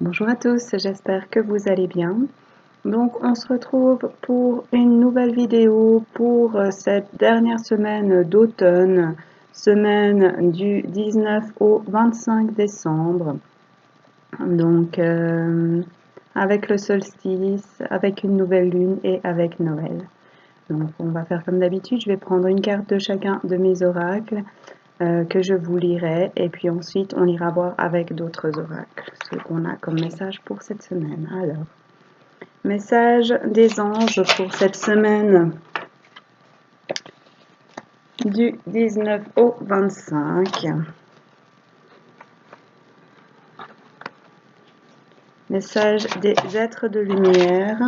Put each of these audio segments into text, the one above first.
Bonjour à tous, j'espère que vous allez bien. Donc on se retrouve pour une nouvelle vidéo pour cette dernière semaine d'automne, semaine du 19 au 25 décembre. Donc avec le solstice, avec une nouvelle lune et avec Noël. Donc on va faire comme d'habitude, je vais prendre une carte de chacun de mes oracles que je vous lirai et puis ensuite on ira voir avec d'autres oracles ce qu'on a comme message pour cette semaine. Alors, message des anges pour cette semaine du 19 au 25. Message des êtres de lumière.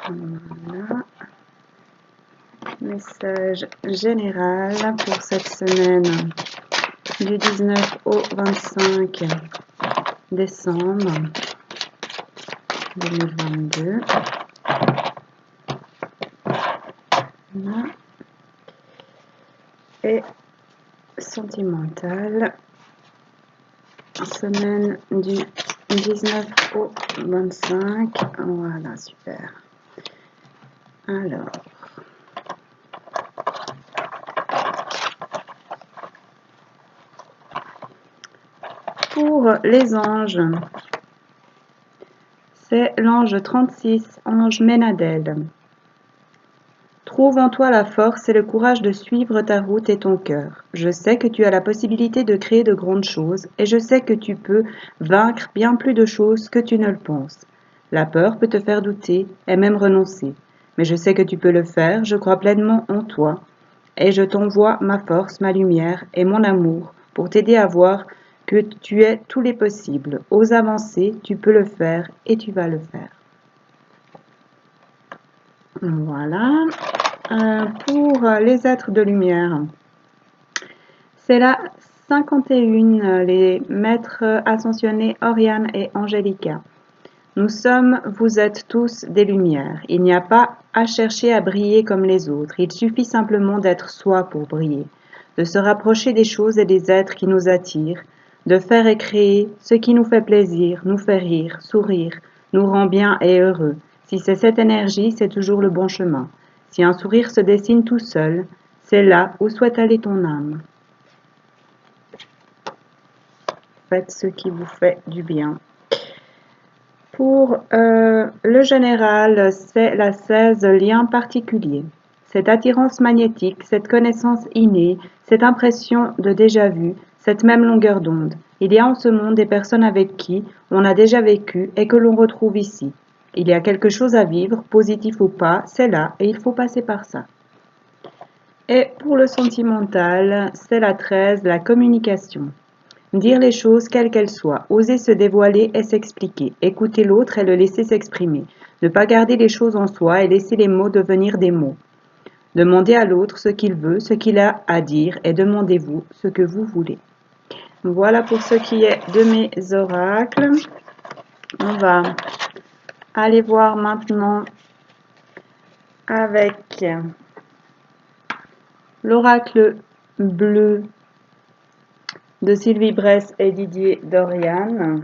Voilà. Message général pour cette semaine du 19 au 25 décembre 2022. Voilà. Et sentimental, semaine du 19 au 25. Voilà, super. Alors, pour les anges, c'est l'ange 36, ange Ménadel. Trouve en toi la force et le courage de suivre ta route et ton cœur. Je sais que tu as la possibilité de créer de grandes choses et je sais que tu peux vaincre bien plus de choses que tu ne le penses. La peur peut te faire douter et même renoncer. Mais je sais que tu peux le faire, je crois pleinement en toi et je t'envoie ma force, ma lumière et mon amour pour t'aider à voir que tu es tous les possibles. Ose avancer, tu peux le faire et tu vas le faire. Voilà. Pour les êtres de lumière, c'est la 51, les maîtres ascensionnés Oriane et Angelica. Vous êtes tous des lumières. Il n'y a pas à chercher à briller comme les autres. Il suffit simplement d'être soi pour briller, de se rapprocher des choses et des êtres qui nous attirent, de faire et créer ce qui nous fait plaisir, nous fait rire, sourire, nous rend bien et heureux. Si c'est cette énergie, c'est toujours le bon chemin. Si un sourire se dessine tout seul, c'est là où souhaite aller ton âme. Faites ce qui vous fait du bien. Pour le général, c'est la 16, lien particulier. Cette attirance magnétique, cette connaissance innée, cette impression de déjà-vu, cette même longueur d'onde. Il y a en ce monde des personnes avec qui on a déjà vécu et que l'on retrouve ici. Il y a quelque chose à vivre, positif ou pas, c'est là et il faut passer par ça. Et pour le sentimental, c'est la 13, la communication. Dire les choses quelles qu'elles soient, oser se dévoiler et s'expliquer, écouter l'autre et le laisser s'exprimer, ne pas garder les choses en soi et laisser les mots devenir des mots. Demandez à l'autre ce qu'il veut, ce qu'il a à dire et demandez-vous ce que vous voulez. Voilà pour ce qui est de mes oracles. On va aller voir maintenant avec l'oracle bleu de Sylvie Bress et Didier Dorian.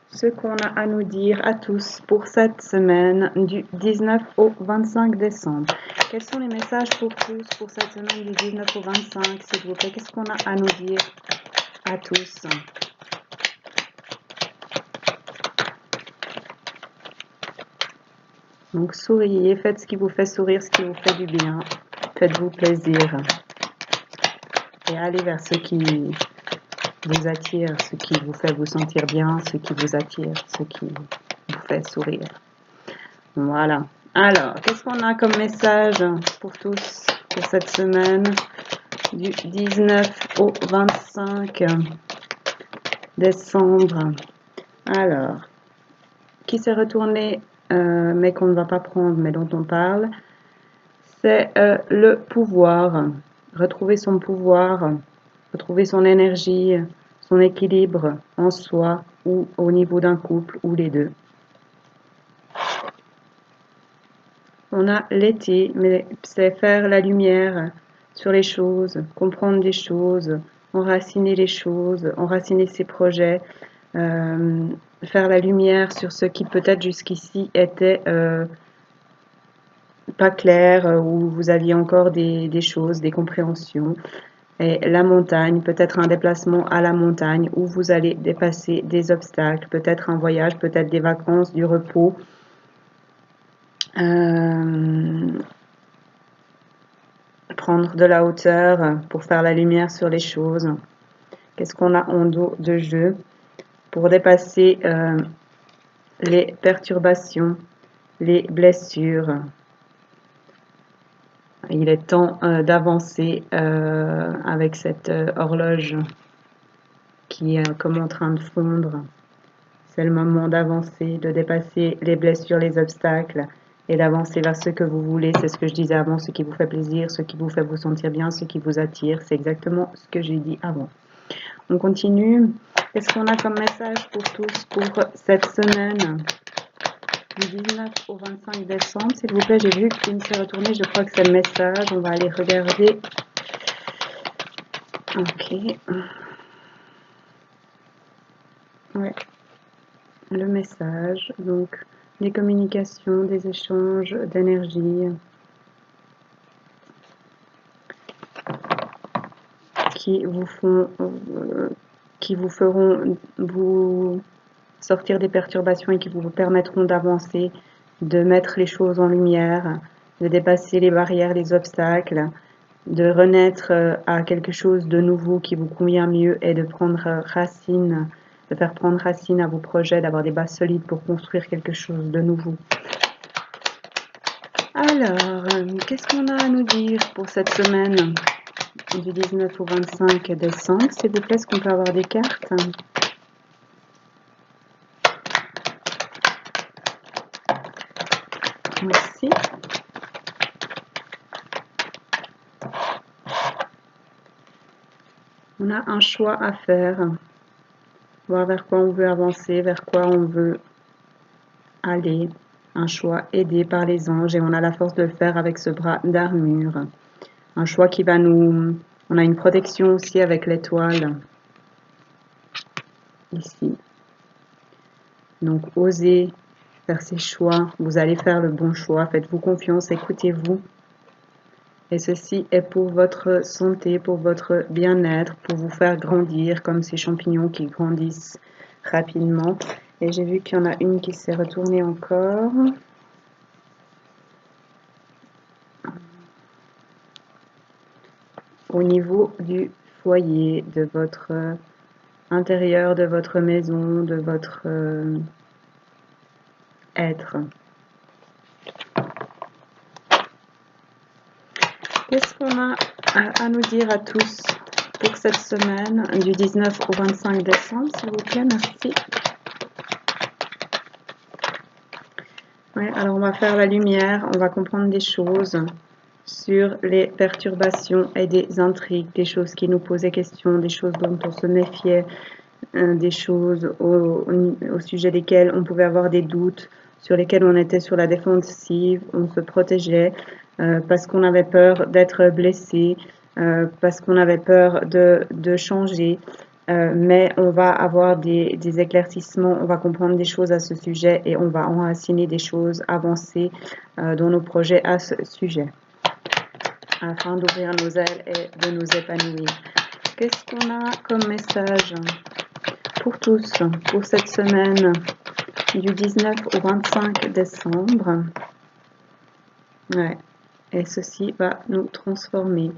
Ce qu'on a à nous dire à tous pour cette semaine du 19 au 25 décembre. Quels sont les messages pour tous pour cette semaine du 19 au 25, s'il vous plaît? Qu'est-ce qu'on a à nous dire à tous? Donc souriez, faites ce qui vous fait sourire, ce qui vous fait du bien. Faites-vous plaisir. Et allez vers ce qui vous attire, ce qui vous fait vous sentir bien, ce qui vous attire, ce qui vous fait sourire. Voilà. Alors, qu'est-ce qu'on a comme message pour tous pour cette semaine du 19 au 25 décembre? Alors, qui s'est retourné mais qu'on ne va pas prendre, mais dont on parle, c'est le pouvoir. Retrouver son pouvoir, retrouver son énergie, son équilibre en soi ou au niveau d'un couple ou les deux. On a l'été, mais c'est faire la lumière sur les choses, comprendre les choses, enraciner ses projets, faire la lumière sur ce qui peut-être jusqu'ici était pas clair, où vous aviez encore des choses, des compréhensions. Et la montagne, peut-être un déplacement à la montagne où vous allez dépasser des obstacles, peut-être un voyage, peut-être des vacances, du repos. Prendre de la hauteur pour faire la lumière sur les choses. Qu'est-ce qu'on a en dos de jeu pour dépasser les perturbations, les blessures. Il est temps d'avancer avec cette horloge qui est comme en train de fondre. C'est le moment d'avancer, de dépasser les blessures, les obstacles et d'avancer vers ce que vous voulez. C'est ce que je disais avant, ce qui vous fait plaisir, ce qui vous fait vous sentir bien, ce qui vous attire. C'est exactement ce que j'ai dit avant. On continue. Qu'est-ce qu'on a comme message pour tous pour cette semaine du 19 au 25 décembre? S'il vous plaît, j'ai vu qu'il s'est retourné. Je crois que c'est le message. On va aller regarder. Ok. Ouais. Le message. Donc, des communications, des échanges d'énergie qui vous feront vous sortir des perturbations et qui vous permettront d'avancer, de mettre les choses en lumière, de dépasser les barrières, les obstacles, de renaître à quelque chose de nouveau qui vous convient mieux et de prendre racine, de faire prendre racine à vos projets, d'avoir des bases solides pour construire quelque chose de nouveau. Alors, qu'est-ce qu'on a à nous dire pour cette semaine du 19 au 25 décembre? S'il vous plaît, est-ce qu'on peut avoir des cartes? Merci. On a un choix à faire, voir vers quoi on veut avancer, vers quoi on veut aller. Un choix aidé par les anges et on a la force de le faire avec ce bras d'armure. Un choix qui va nous... On a une protection aussi avec l'étoile, ici. Donc, osez faire ces choix. Vous allez faire le bon choix. Faites-vous confiance, écoutez-vous. Et ceci est pour votre santé, pour votre bien-être, pour vous faire grandir comme ces champignons qui grandissent rapidement. Et j'ai vu qu'il y en a une qui s'est retournée encore. Au niveau du foyer, de votre intérieur, de votre maison, de votre être. Qu'est-ce qu'on a à nous dire à tous pour cette semaine du 19 au 25 décembre, s'il vous plaît? Merci. Ouais, alors on va faire la lumière, on va comprendre des choses sur les perturbations et des intrigues, des choses qui nous posaient question, des choses dont on se méfiait, des choses au sujet desquelles on pouvait avoir des doutes, sur lesquelles on était sur la défensive, on se protégeait parce qu'on avait peur d'être blessé, parce qu'on avait peur de changer. Mais on va avoir des éclaircissements, on va comprendre des choses à ce sujet et on va enraciner des choses, avancer dans nos projets à ce sujet, afin d'ouvrir nos ailes et de nous épanouir. Qu'est-ce qu'on a comme message pour tous, pour cette semaine du 19 au 25 décembre? Ouais. Et ceci va nous transformer.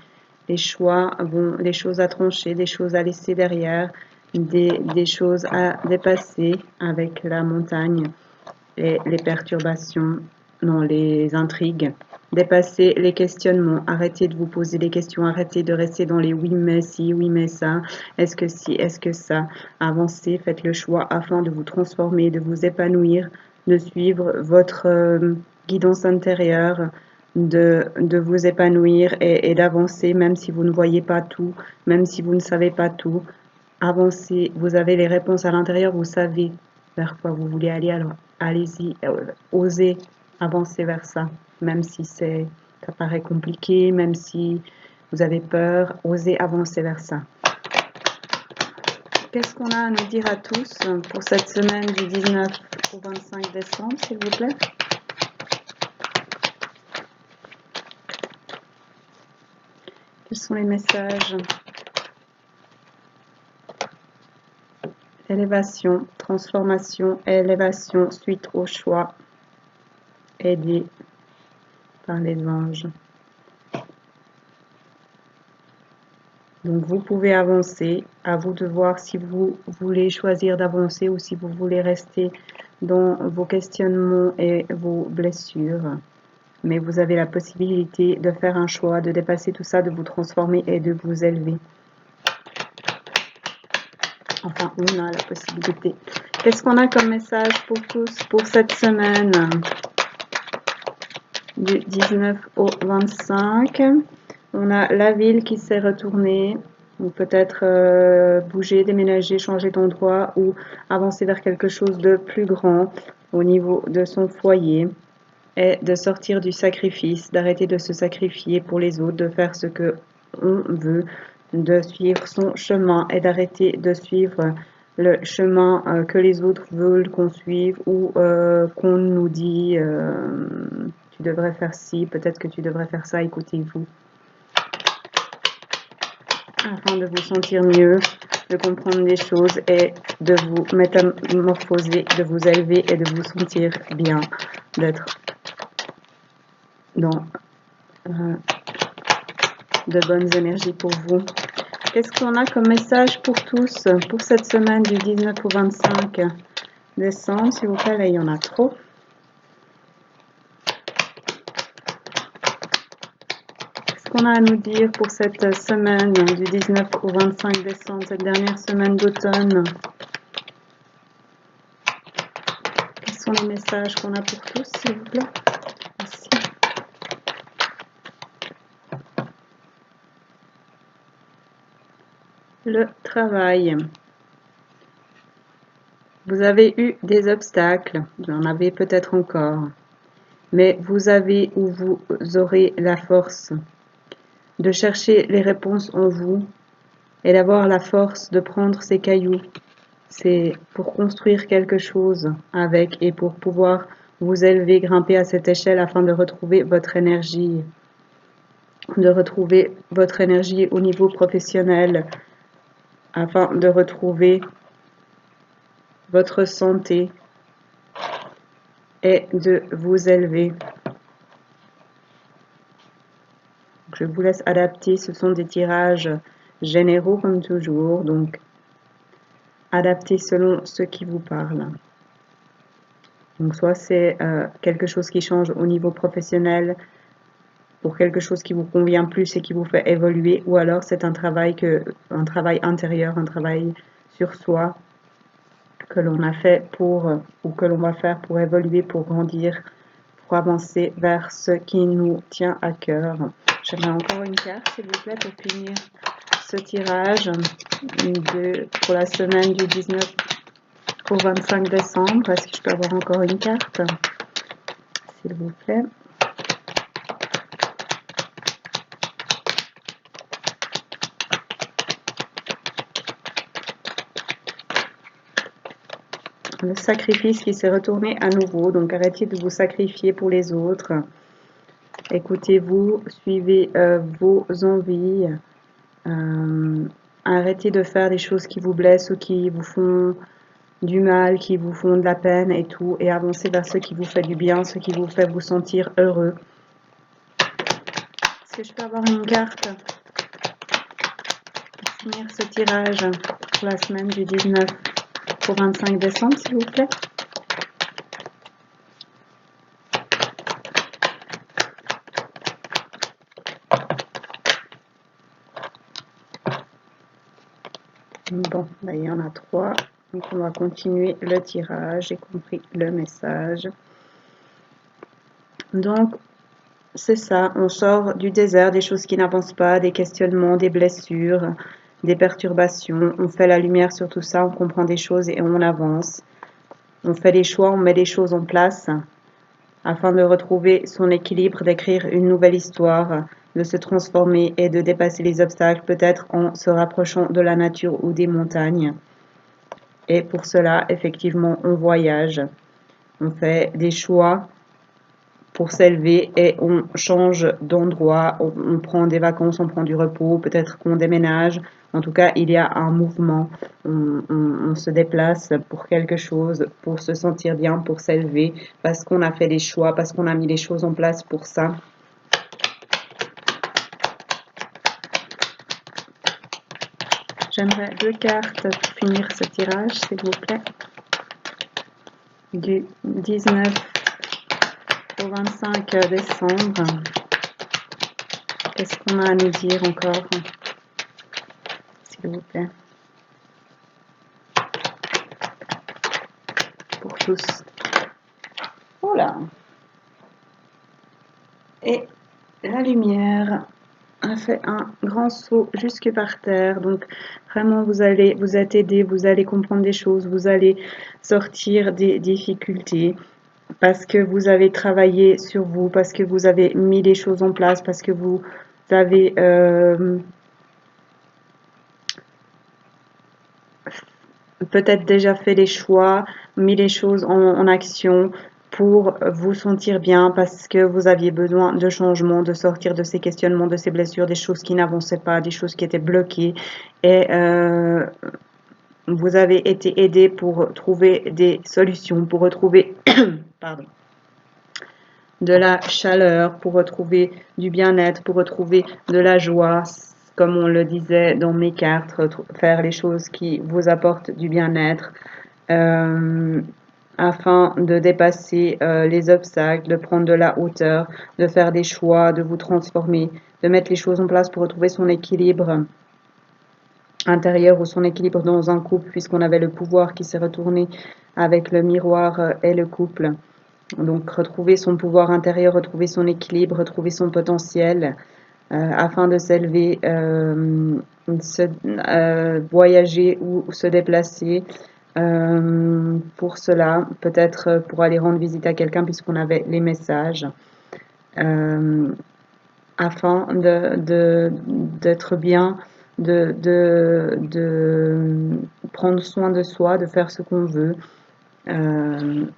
Les choix, les choses à trancher, des choses à laisser derrière, des choses à dépasser avec la montagne et les perturbations, non, les intrigues. Dépasser les questionnements, arrêtez de vous poser des questions, arrêtez de rester dans les oui mais si, oui mais ça, est-ce que si, est-ce que ça. Avancez, faites le choix afin de vous transformer, de vous épanouir, de suivre votre guidance intérieure, de vous épanouir et d'avancer même si vous ne voyez pas tout, même si vous ne savez pas tout. Avancez, vous avez les réponses à l'intérieur, vous savez vers quoi vous voulez aller, alors allez-y, osez avancer vers ça, même si ça paraît compliqué, même si vous avez peur, osez avancer vers ça. Qu'est-ce qu'on a à nous dire à tous pour cette semaine du 19 au 25 décembre, s'il vous plaît? Quels sont les messages? Élévation, transformation, élévation suite au choix, aidé par les anges. Donc vous pouvez avancer, à vous de voir si vous voulez choisir d'avancer ou si vous voulez rester dans vos questionnements et vos blessures. Mais vous avez la possibilité de faire un choix, de dépasser tout ça, de vous transformer et de vous élever. Enfin, on a la possibilité. Qu'est-ce qu'on a comme message pour tous pour cette semaine du 19 au 25? On a la ville qui s'est retournée, ou peut-être bouger, déménager, changer d'endroit ou avancer vers quelque chose de plus grand au niveau de son foyer. Et de sortir du sacrifice, d'arrêter de se sacrifier pour les autres, de faire ce que on veut, de suivre son chemin et d'arrêter de suivre le chemin que les autres veulent qu'on suive ou qu'on nous dit tu devrais faire ci, peut-être que tu devrais faire ça, écoutez-vous. Afin de vous sentir mieux, de comprendre les choses et de vous métamorphoser, de vous élever et de vous sentir bien, d'être dans de bonnes énergies pour vous. Qu'est-ce qu'on a comme message pour tous pour cette semaine du 19 au 25 décembre? S'il vous plaît, là il y en a trop. Qu'est-ce qu'on a à nous dire pour cette semaine du 19 au 25 décembre, cette dernière semaine d'automne? Quels sont les messages qu'on a pour tous, s'il vous plaît? Merci. Le travail. Vous avez eu des obstacles, vous en avez peut-être encore, mais vous avez ou vous aurez la force de chercher les réponses en vous et d'avoir la force de prendre ces cailloux. C'est pour construire quelque chose avec et pour pouvoir vous élever, grimper à cette échelle afin de retrouver votre énergie, au niveau professionnel, afin de retrouver votre santé et de vous élever. Je vous laisse adapter, ce sont des tirages généraux comme toujours, donc adaptez selon ce qui vous parle. Donc soit c'est quelque chose qui change au niveau professionnel pour quelque chose qui vous convient plus et qui vous fait évoluer, ou alors c'est un travail intérieur, un travail sur soi que l'on a fait ou que l'on va faire pour évoluer, pour grandir, pour avancer vers ce qui nous tient à cœur. J'aimerais encore une carte, s'il vous plaît, pour finir ce tirage pour la semaine du 19 au 25 décembre. Est-ce que je peux avoir encore une carte, s'il vous plaît? Le sacrifice qui s'est retourné à nouveau, donc arrêtez de vous sacrifier pour les autres. Écoutez-vous, suivez vos envies. Arrêtez de faire des choses qui vous blessent ou qui vous font du mal, qui vous font de la peine et tout, et avancez vers ce qui vous fait du bien, ce qui vous fait vous sentir heureux. Est-ce que je peux avoir une carte pour finir ce tirage pour la semaine du 19 au 25 décembre, s'il vous plaît? Bon, là, il y en a 3. Donc, on va continuer le tirage, j'ai compris le message. Donc, c'est ça, on sort du désert, des choses qui n'avancent pas, des questionnements, des blessures, des perturbations. On fait la lumière sur tout ça, on comprend des choses et on avance. On fait des choix, on met des choses en place afin de retrouver son équilibre, d'écrire une nouvelle histoire, de se transformer et de dépasser les obstacles, peut-être en se rapprochant de la nature ou des montagnes. Et pour cela, effectivement, on voyage, on fait des choix pour s'élever et on change d'endroit, on prend des vacances, on prend du repos, peut-être qu'on déménage. En tout cas, il y a un mouvement, on se déplace pour quelque chose, pour se sentir bien, pour s'élever, parce qu'on a fait des choix, parce qu'on a mis les choses en place pour ça. J'aimerais 2 cartes pour finir ce tirage, s'il vous plaît. Du 19 au 25 décembre. Qu'est-ce qu'on a à nous dire encore, s'il vous plaît, pour tous. Voilà. Et la lumière a fait un grand saut jusque par terre. Donc vraiment, vous êtes aidé, vous allez comprendre des choses, vous allez sortir des difficultés parce que vous avez travaillé sur vous, parce que vous avez mis les choses en place, parce que vous avez peut-être déjà fait les choix, mis les choses en action pour vous sentir bien parce que vous aviez besoin de changement, de sortir de ces questionnements, de ces blessures, des choses qui n'avançaient pas, des choses qui étaient bloquées. Et vous avez été aidé pour trouver des solutions, pour retrouver pardon, de la chaleur, pour retrouver du bien-être, pour retrouver de la joie, comme on le disait dans mes cartes, faire les choses qui vous apportent du bien-être, afin de dépasser les obstacles, de prendre de la hauteur, de faire des choix, de vous transformer, de mettre les choses en place pour retrouver son équilibre intérieur ou son équilibre dans un couple, puisqu'on avait le pouvoir qui s'est retourné avec le miroir et le couple. Donc retrouver son pouvoir intérieur, retrouver son équilibre, retrouver son potentiel afin de s'élever, voyager ou se déplacer. Pour cela, peut-être pour aller rendre visite à quelqu'un puisqu'on avait les messages, afin d'être bien, de prendre soin de soi, de faire ce qu'on veut.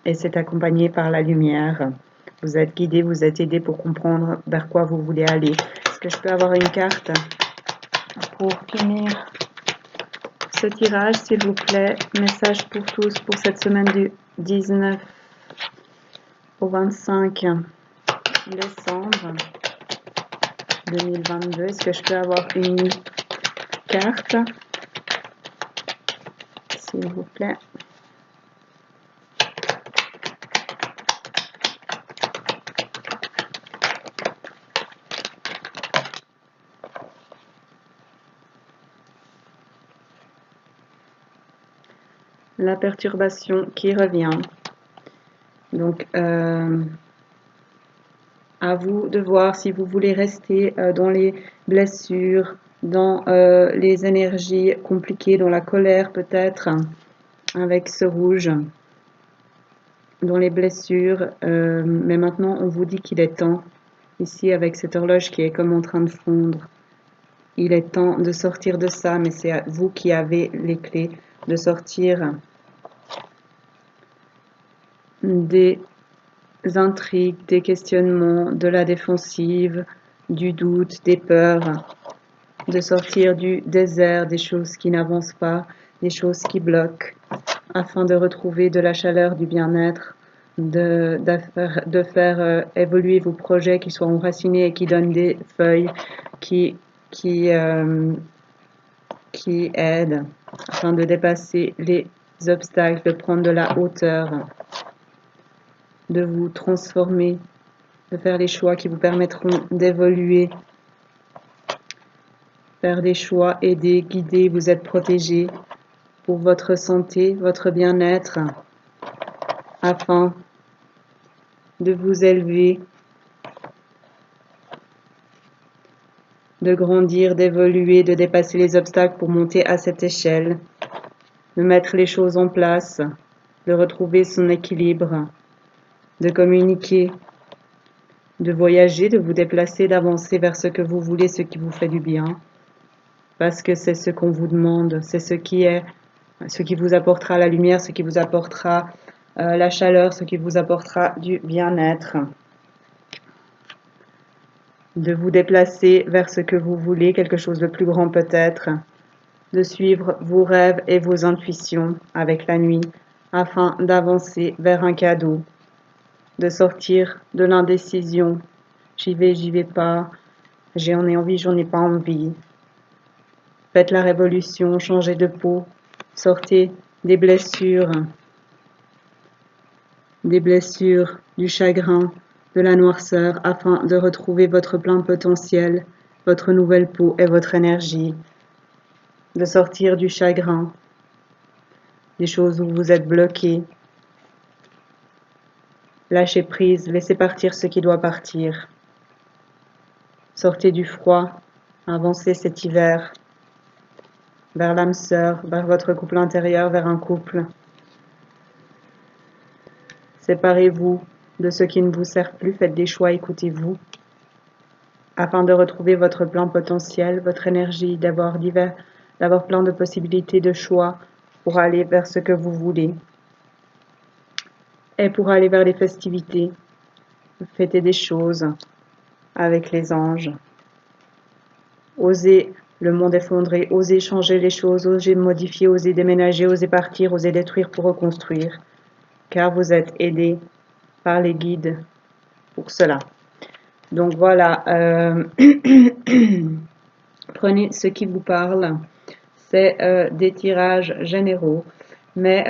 Et c'est accompagné par la lumière. Vous êtes guidé, vous êtes aidé pour comprendre vers quoi vous voulez aller. Est-ce que je peux avoir une carte pour finir ce tirage, s'il vous plaît? Message pour tous pour cette semaine du 19 au 25 décembre 2022. Est-ce que je peux avoir une carte, s'il vous plaît? La perturbation qui revient. Donc, à vous de voir si vous voulez rester dans les blessures, dans les énergies compliquées, dans la colère peut-être, avec ce rouge, dans les blessures. Mais maintenant, on vous dit qu'il est temps, ici avec cette horloge qui est comme en train de fondre. Il est temps de sortir de ça, mais c'est vous qui avez les clés de sortir des intrigues, des questionnements, de la défensive, du doute, des peurs, de sortir du désert, des choses qui n'avancent pas, des choses qui bloquent, afin de retrouver de la chaleur, du bien-être, de faire évoluer vos projets qui soient enracinés et qui donnent des feuilles, qui aident, afin de dépasser les obstacles, de prendre de la hauteur, de vous transformer, de faire les choix qui vous permettront d'évoluer, faire des choix aidés, guidés, vous êtes protégés pour votre santé, votre bien-être, afin de vous élever, de grandir, d'évoluer, de dépasser les obstacles pour monter à cette échelle, de mettre les choses en place, de retrouver son équilibre, de communiquer, de voyager, de vous déplacer, d'avancer vers ce que vous voulez, ce qui vous fait du bien, parce que c'est ce qu'on vous demande, c'est ce qui est ce qui vous apportera la lumière, ce qui vous apportera la chaleur, ce qui vous apportera du bien-être. De vous déplacer vers ce que vous voulez, quelque chose de plus grand peut-être, de suivre vos rêves et vos intuitions avec la nuit, afin d'avancer vers un cadeau, de sortir de l'indécision. J'y vais pas, j'en ai envie, j'en ai pas envie. Faites la révolution, changez de peau, sortez des blessures, du chagrin, de la noirceur, afin de retrouver votre plein potentiel, votre nouvelle peau et votre énergie, de sortir du chagrin, des choses où vous êtes bloqué. Lâchez prise, laissez partir ce qui doit partir. Sortez du froid, avancez cet hiver vers l'âme sœur, vers votre couple intérieur, vers un couple. Séparez-vous de ce qui ne vous sert plus, faites des choix, écoutez-vous, afin de retrouver votre plein potentiel, votre énergie, d'avoir plein de possibilités de choix pour aller vers ce que vous voulez. Et pour aller vers les festivités, fêtez des choses avec les anges. Osez le monde effondré, osez changer les choses, osez modifier, osez déménager, osez partir, osez détruire pour reconstruire, car vous êtes aidés par les guides pour cela. Donc voilà, prenez ce qui vous parle, c'est des tirages généraux, mais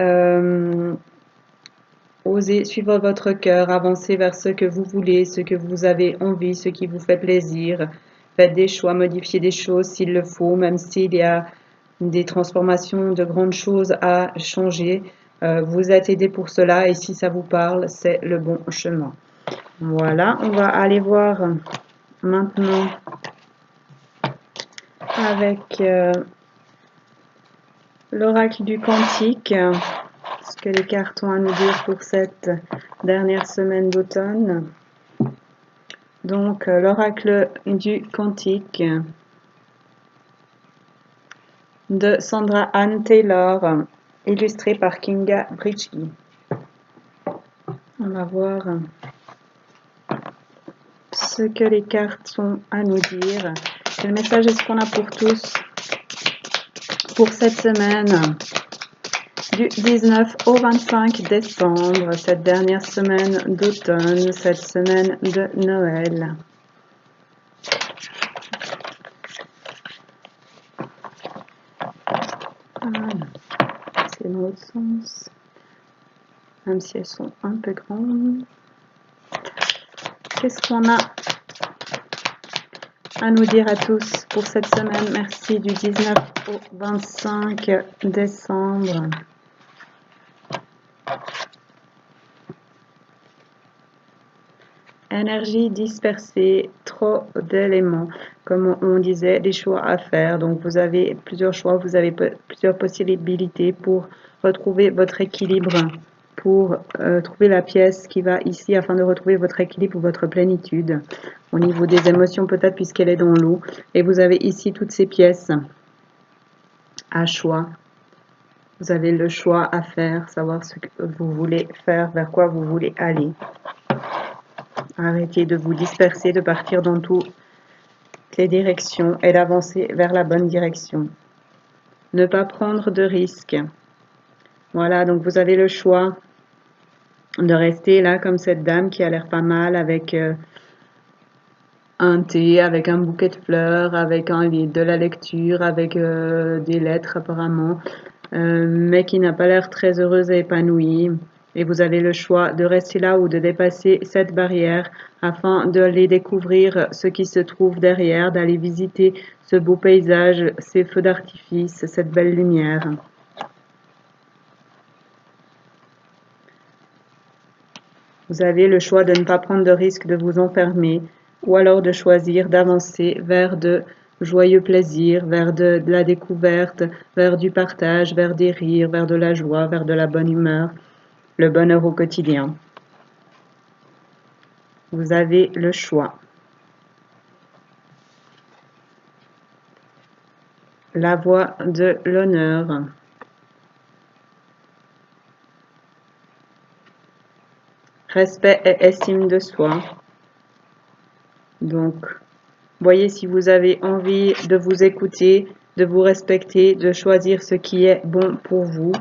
osez suivre votre cœur, avancez vers ce que vous voulez, ce que vous avez envie, ce qui vous fait plaisir. Faites des choix, modifiez des choses s'il le faut, même s'il y a des transformations, de grandes choses à changer. Vous êtes aidé pour cela et si ça vous parle, c'est le bon chemin. Voilà, on va aller voir maintenant avec l'oracle du Cantique, ce que les cartes ont à nous dire pour cette dernière semaine d'automne. Donc, l'oracle du Cantique de Sandra Anne Taylor, illustré par Kinga Bridgey. On va voir ce que les cartes ont à nous dire. Quel message est-ce qu'on a pour tous pour cette semaine du 19 au 25 décembre, cette dernière semaine d'automne, cette semaine de Noël. C'est dans l'autre sens, même si elles sont un peu grandes. Qu'est-ce qu'on a à nous dire à tous pour cette semaine? Merci, du 19 au 25 décembre. Énergie dispersée, trop d'éléments, comme on disait, des choix à faire. Donc vous avez plusieurs choix, vous avez plusieurs possibilités pour retrouver votre équilibre, pour trouver la pièce qui va ici afin de retrouver votre équilibre ou votre plénitude au niveau des émotions peut-être puisqu'elle est dans l'eau. Et vous avez ici toutes ces pièces à choix. Vous avez le choix à faire, savoir ce que vous voulez faire, vers quoi vous voulez aller. Arrêtez de vous disperser, de partir dans toutes les directions et d'avancer vers la bonne direction. Ne pas prendre de risques. Voilà, donc vous avez le choix de rester là comme cette dame qui a l'air pas mal avec un thé, avec un bouquet de fleurs, avec de la lecture, avec des lettres apparemment, mais qui n'a pas l'air très heureuse et épanouie. Et vous avez le choix de rester là ou de dépasser cette barrière afin d'aller découvrir ce qui se trouve derrière, d'aller visiter ce beau paysage, ces feux d'artifice, cette belle lumière. Vous avez le choix de ne pas prendre de risque de vous enfermer ou alors de choisir d'avancer vers de joyeux plaisirs, vers de la découverte, vers du partage, vers des rires, vers de la joie, vers de la bonne humeur, le bonheur au quotidien. Vous avez le choix. La voie de l'honneur. respect et estime de soi. Donc, voyez si vous avez envie de vous écouter, de vous respecter, de choisir ce qui est bon pour vous,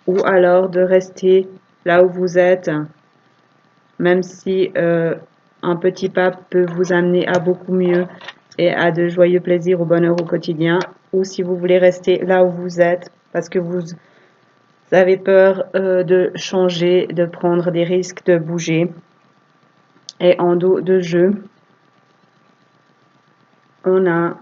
ou alors de rester là où vous êtes, même si un petit pas peut vous amener à beaucoup mieux et à de joyeux plaisirs au bonheur au quotidien, ou si vous voulez rester là où vous êtes parce que vous avez peur de changer, de prendre des risques, de bouger. Et en dos de jeu, on a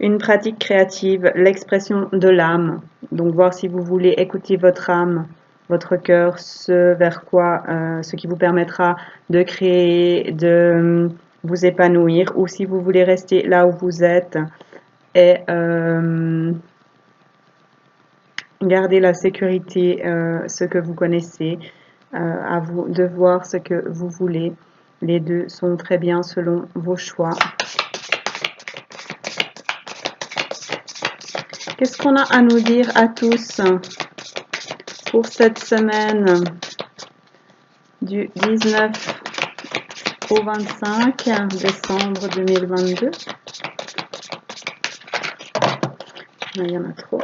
une pratique créative, l'expression de l'âme. Donc voir si vous voulez écouter votre âme, votre cœur, ce qui vous permettra de créer, de vous épanouir, ou si vous voulez rester là où vous êtes et garder la sécurité, ce que vous connaissez, à vous de voir ce que vous voulez. Les deux sont très bien selon vos choix. Qu'est-ce qu'on a à nous dire à tous pour cette semaine du 19 au 25 décembre 2022? Il y en a trop.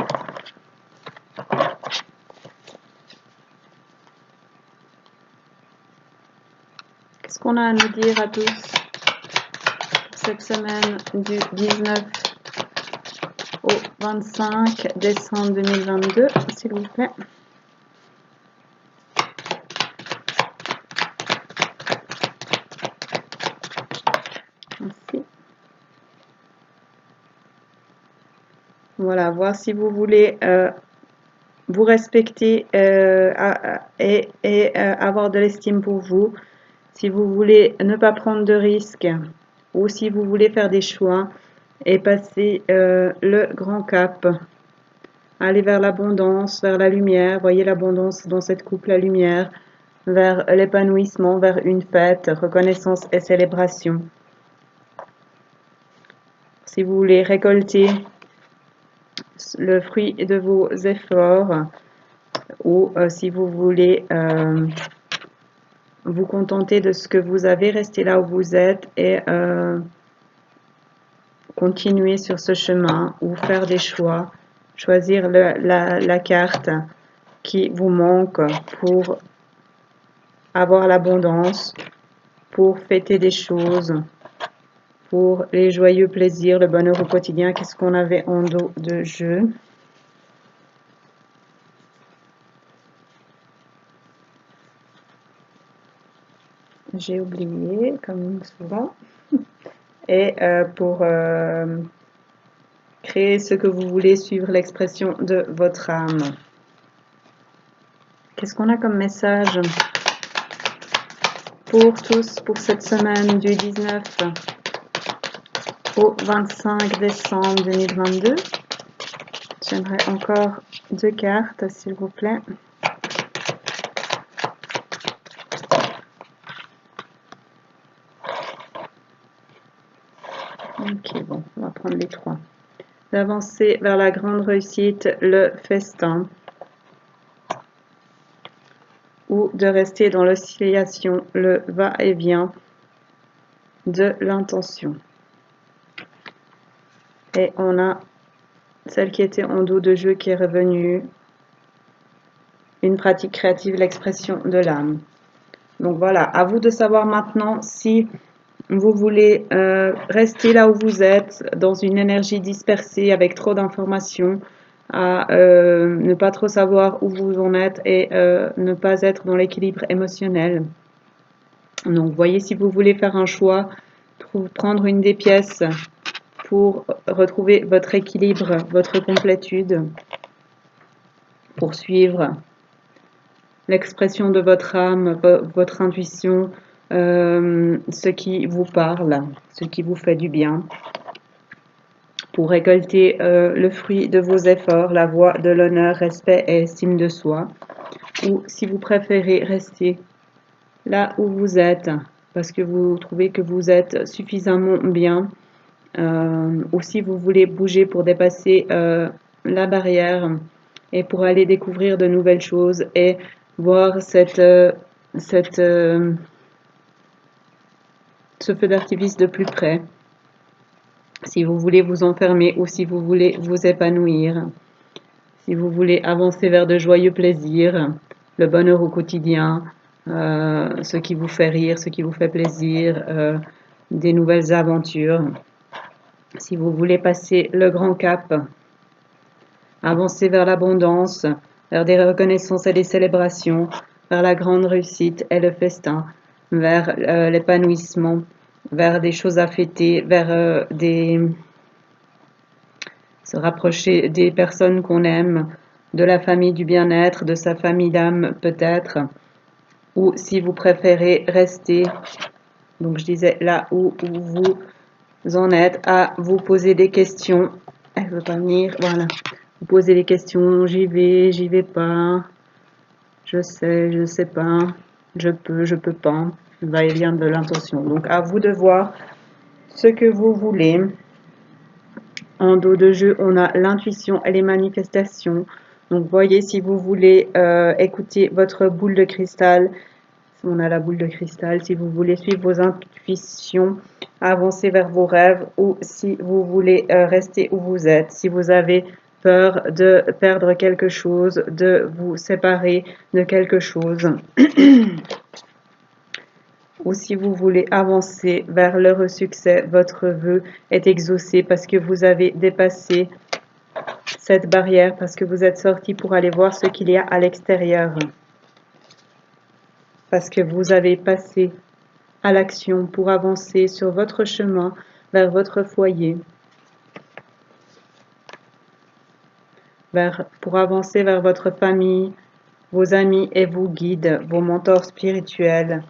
Qu'est-ce qu'on a à nous dire à tous pour cette semaine du 19 au 25 décembre 2022, s'il vous plaît? Merci. Voilà, voir si vous voulez vous respecter et avoir de l'estime pour vous. Si vous voulez ne pas prendre de risques ou si vous voulez faire des choix et passer le grand cap, aller vers l'abondance, vers la lumière. Voyez l'abondance dans cette coupe, la lumière, vers l'épanouissement, vers une fête, reconnaissance et célébration. Si vous voulez récolter le fruit de vos efforts ou si vous voulez vous contenter de ce que vous avez, rester là où vous êtes et continuer sur ce chemin ou faire des choix, choisir la carte qui vous manque pour avoir l'abondance, pour fêter des choses, pour les joyeux plaisirs, le bonheur au quotidien. Qu'est-ce qu'on avait en dos de jeu? J'ai oublié, comme souvent. Et pour créer ce que vous voulez, suivre l'expression de votre âme. Qu'est-ce qu'on a comme message pour tous pour cette semaine du 19 au 25 décembre 2022? J'aimerais encore 2 cartes, s'il vous plaît. Ok, bon, on va prendre les 3. D'avancer vers la grande réussite, le festin, ou de rester dans l'oscillation, le va-et-vient de l'intention. Et on a celle qui était en dos de jeu qui est revenue, une pratique créative, l'expression de l'âme. Donc voilà, à vous de savoir maintenant si vous voulez rester là où vous êtes, dans une énergie dispersée avec trop d'informations, à ne pas trop savoir où vous en êtes et ne pas être dans l'équilibre émotionnel. Donc voyez si vous voulez faire un choix, prendre une des pièces pour retrouver votre équilibre, votre complétude, pour suivre l'expression de votre âme, votre intuition, ce qui vous parle, ce qui vous fait du bien, pour récolter le fruit de vos efforts, la voie de l'honneur, respect et estime de soi, ou si vous préférez rester là où vous êtes, parce que vous trouvez que vous êtes suffisamment bien, ou si vous voulez bouger pour dépasser la barrière et pour aller découvrir de nouvelles choses et voir ce feu d'artifice de plus près. Si vous voulez vous enfermer ou si vous voulez vous épanouir, si vous voulez avancer vers de joyeux plaisirs, le bonheur au quotidien, ce qui vous fait rire, ce qui vous fait plaisir, des nouvelles aventures. Si vous voulez passer le grand cap, avancer vers l'abondance, vers des reconnaissances et des célébrations, vers la grande réussite et le festin, vers l'épanouissement, vers des choses à fêter, vers se rapprocher des personnes qu'on aime, de la famille du bien-être, de sa famille d'âme peut-être, ou si vous préférez rester, donc je disais là où vous en êtes, à vous poser des questions. Elle veut pas venir, voilà. Vous posez des questions, j'y vais pas, je sais pas, je peux pas, va et vient de l'intention. Donc à vous de voir ce que vous voulez. En dos de jeu, on a l'intuition et les manifestations. Donc voyez si vous voulez écouter votre boule de cristal. On a la boule de cristal. Si vous voulez suivre vos intuitions, avancer vers vos rêves, ou si vous voulez rester où vous êtes. Si vous avez peur de perdre quelque chose, de vous séparer de quelque chose. Ou si vous voulez avancer vers l'heureux succès, votre vœu est exaucé parce que vous avez dépassé cette barrière, parce que vous êtes sorti pour aller voir ce qu'il y a à l'extérieur. Parce que vous avez passé à l'action pour avancer sur votre chemin vers votre foyer. Pour avancer vers votre famille, vos amis et vos guides, vos mentors spirituels,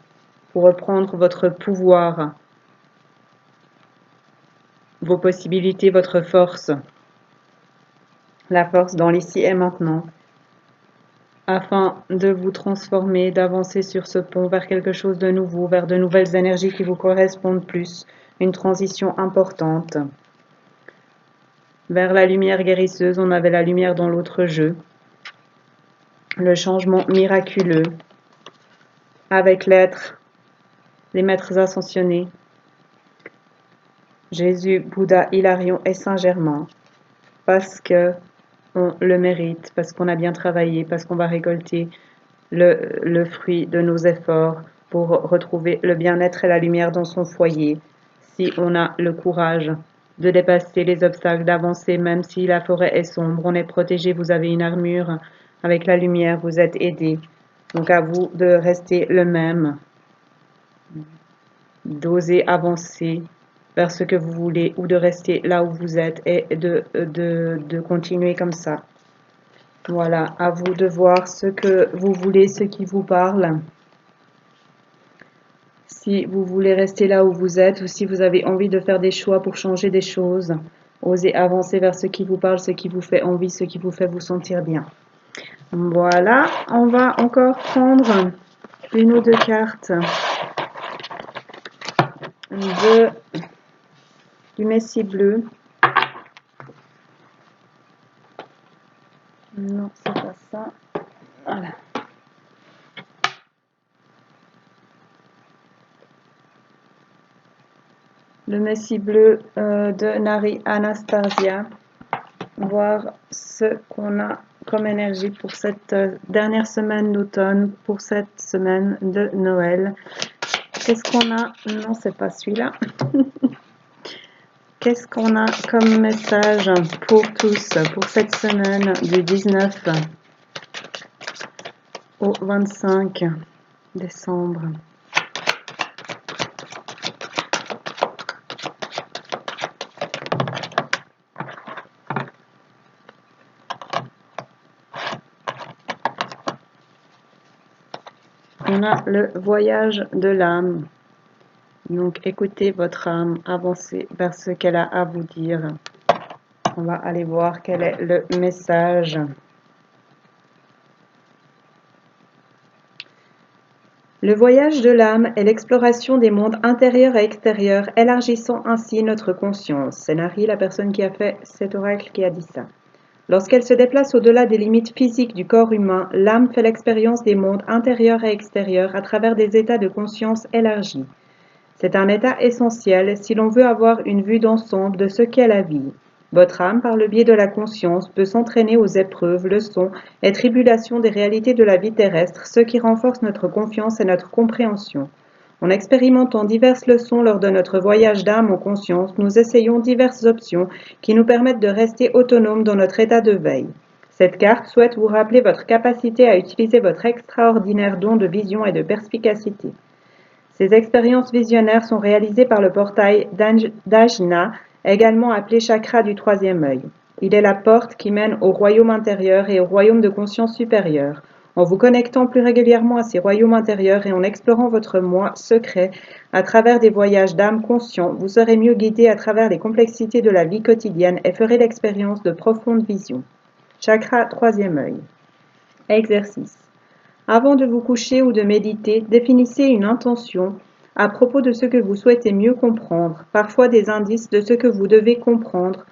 pour reprendre votre pouvoir, vos possibilités, votre force, la force dans l'ici et maintenant, afin de vous transformer, d'avancer sur ce pont vers quelque chose de nouveau, vers de nouvelles énergies qui vous correspondent plus, une transition importante. Vers la lumière guérisseuse, on avait la lumière dans l'autre jeu, le changement miraculeux, avec l'être, les maîtres ascensionnés, Jésus, Bouddha, Hilarion et Saint-Germain, parce que on le mérite, parce qu'on a bien travaillé, parce qu'on va récolter le fruit de nos efforts pour retrouver le bien-être et la lumière dans son foyer. Si on a le courage de dépasser les obstacles, d'avancer, même si la forêt est sombre, on est protégé, vous avez une armure avec la lumière, vous êtes aidé. Donc à vous de rester le même, d'oser avancer vers ce que vous voulez ou de rester là où vous êtes et de continuer comme ça. Voilà, à vous de voir ce que vous voulez, ce qui vous parle. Si vous voulez rester là où vous êtes ou si vous avez envie de faire des choix pour changer des choses, osez avancer vers ce qui vous parle, ce qui vous fait envie, ce qui vous fait vous sentir bien. Voilà, on va encore prendre une ou deux cartes du Messie bleu. Non, c'est pas ça. Voilà. Le Messie bleu de Nari Anastasia. Voir ce qu'on a comme énergie pour cette dernière semaine d'automne, pour cette semaine de Noël. Qu'est-ce qu'on a? Non, c'est pas celui-là. Qu'est-ce qu'on a comme message pour tous pour cette semaine du 19 au 25 décembre? On a le voyage de l'âme. Donc écoutez votre âme, avancez vers ce qu'elle a à vous dire. On va aller voir quel est le message. Le voyage de l'âme est l'exploration des mondes intérieurs et extérieurs, élargissant ainsi notre conscience. C'est Nari, la personne qui a fait cet oracle, qui a dit ça. Lorsqu'elle se déplace au-delà des limites physiques du corps humain, l'âme fait l'expérience des mondes intérieurs et extérieurs à travers des états de conscience élargis. C'est un état essentiel si l'on veut avoir une vue d'ensemble de ce qu'est la vie. Votre âme, par le biais de la conscience, peut s'entraîner aux épreuves, leçons et tribulations des réalités de la vie terrestre, ce qui renforce notre confiance et notre compréhension. En expérimentant diverses leçons lors de notre voyage d'âme en conscience, nous essayons diverses options qui nous permettent de rester autonomes dans notre état de veille. Cette carte souhaite vous rappeler votre capacité à utiliser votre extraordinaire don de vision et de perspicacité. Ces expériences visionnaires sont réalisées par le portail d'Ajna, également appelé chakra du troisième œil. Il est la porte qui mène au royaume intérieur et au royaume de conscience supérieure. En vous connectant plus régulièrement à ces royaumes intérieurs et en explorant votre moi secret à travers des voyages d'âme conscients, vous serez mieux guidé à travers les complexités de la vie quotidienne et ferez l'expérience de profonde vision. Chakra troisième œil. Exercice. Avant de vous coucher ou de méditer, définissez une intention à propos de ce que vous souhaitez mieux comprendre, parfois des indices de ce que vous devez comprendre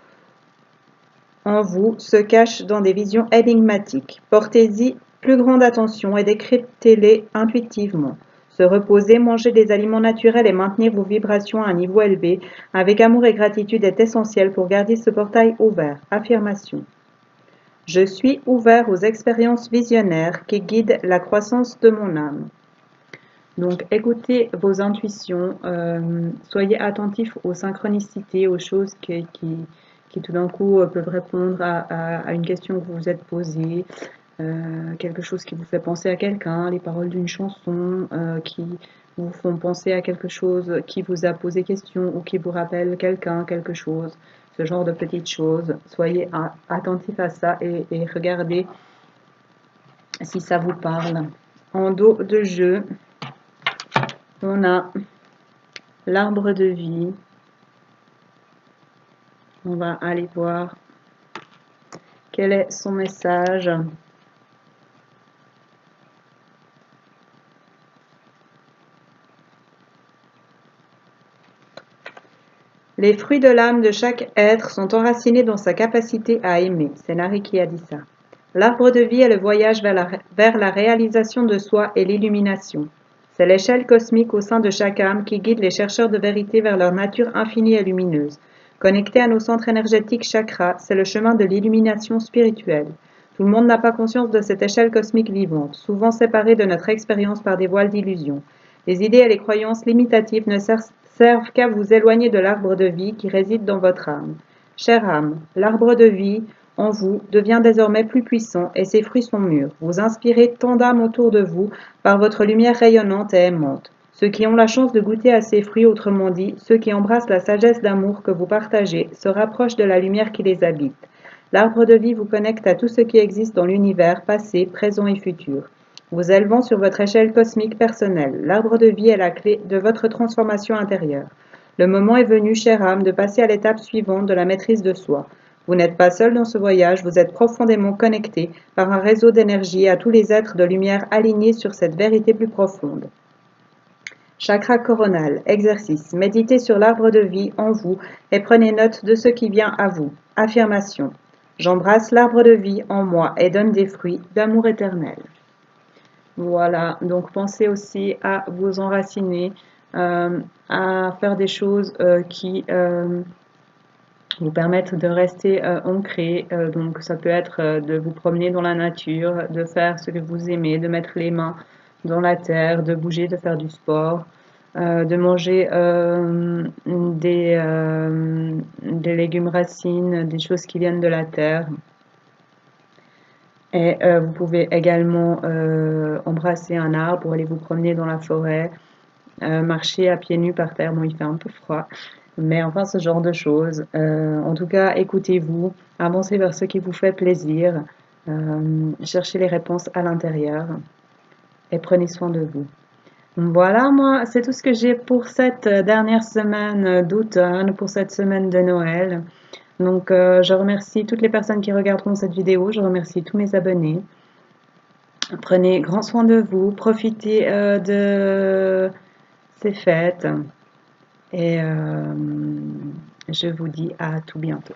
en vous se cachent dans des visions énigmatiques. Portez-y plus grande attention et décryptez-les intuitivement. Se reposer, manger des aliments naturels et maintenir vos vibrations à un niveau élevé avec amour et gratitude est essentiel pour garder ce portail ouvert. Affirmation. Je suis ouvert aux expériences visionnaires qui guident la croissance de mon âme. Donc, écoutez vos intuitions, soyez attentifs aux synchronicités, aux choses qui tout d'un coup peuvent répondre à une question que vous vous êtes posée, quelque chose qui vous fait penser à quelqu'un, les paroles d'une chanson qui vous font penser à quelque chose qui vous a posé question ou qui vous rappelle quelqu'un, quelque chose, ce genre de petites choses. Soyez attentifs à ça et regardez si ça vous parle. En dos de jeu, on a l'arbre de vie. On va aller voir quel est son message. Les fruits de l'âme de chaque être sont enracinés dans sa capacité à aimer. C'est Nari qui a dit ça. L'arbre de vie est le voyage vers la réalisation de soi et l'illumination. C'est l'échelle cosmique au sein de chaque âme qui guide les chercheurs de vérité vers leur nature infinie et lumineuse. Connecté à nos centres énergétiques chakras, c'est le chemin de l'illumination spirituelle. Tout le monde n'a pas conscience de cette échelle cosmique vivante, souvent séparée de notre expérience par des voiles d'illusion. Les idées et les croyances limitatives ne servent qu'à vous éloigner de l'arbre de vie qui réside dans votre âme. Chère âme, l'arbre de vie en vous devient désormais plus puissant et ses fruits sont mûrs. Vous inspirez tant d'âmes autour de vous par votre lumière rayonnante et aimante. Ceux qui ont la chance de goûter à ces fruits, autrement dit, ceux qui embrassent la sagesse d'amour que vous partagez, se rapprochent de la lumière qui les habite. L'arbre de vie vous connecte à tout ce qui existe dans l'univers, passé, présent et futur. Vous élevant sur votre échelle cosmique personnelle, l'arbre de vie est la clé de votre transformation intérieure. Le moment est venu, chère âme, de passer à l'étape suivante de la maîtrise de soi. Vous n'êtes pas seul dans ce voyage, vous êtes profondément connecté par un réseau d'énergie à tous les êtres de lumière alignés sur cette vérité plus profonde. Chakra coronal, exercice. Méditez sur l'arbre de vie en vous et prenez note de ce qui vient à vous. Affirmation. J'embrasse l'arbre de vie en moi et donne des fruits d'amour éternel. Voilà, donc pensez aussi à vous enraciner, à faire des choses qui vous permettent de rester ancré. Donc ça peut être de vous promener dans la nature, de faire ce que vous aimez, de mettre les mains dans la terre, de bouger, de faire du sport, de manger des légumes racines, des choses qui viennent de la terre. Et vous pouvez également embrasser un arbre, aller vous promener dans la forêt, marcher à pieds nus par terre. Bon, il fait un peu froid, mais enfin ce genre de choses. En tout cas, écoutez-vous, avancez vers ce qui vous fait plaisir, cherchez les réponses à l'intérieur et prenez soin de vous. Voilà, moi, c'est tout ce que j'ai pour cette dernière semaine d'automne, pour cette semaine de Noël. Donc, je remercie toutes les personnes qui regarderont cette vidéo. Je remercie tous mes abonnés. Prenez grand soin de vous. Profitez de ces fêtes. Et je vous dis à tout bientôt.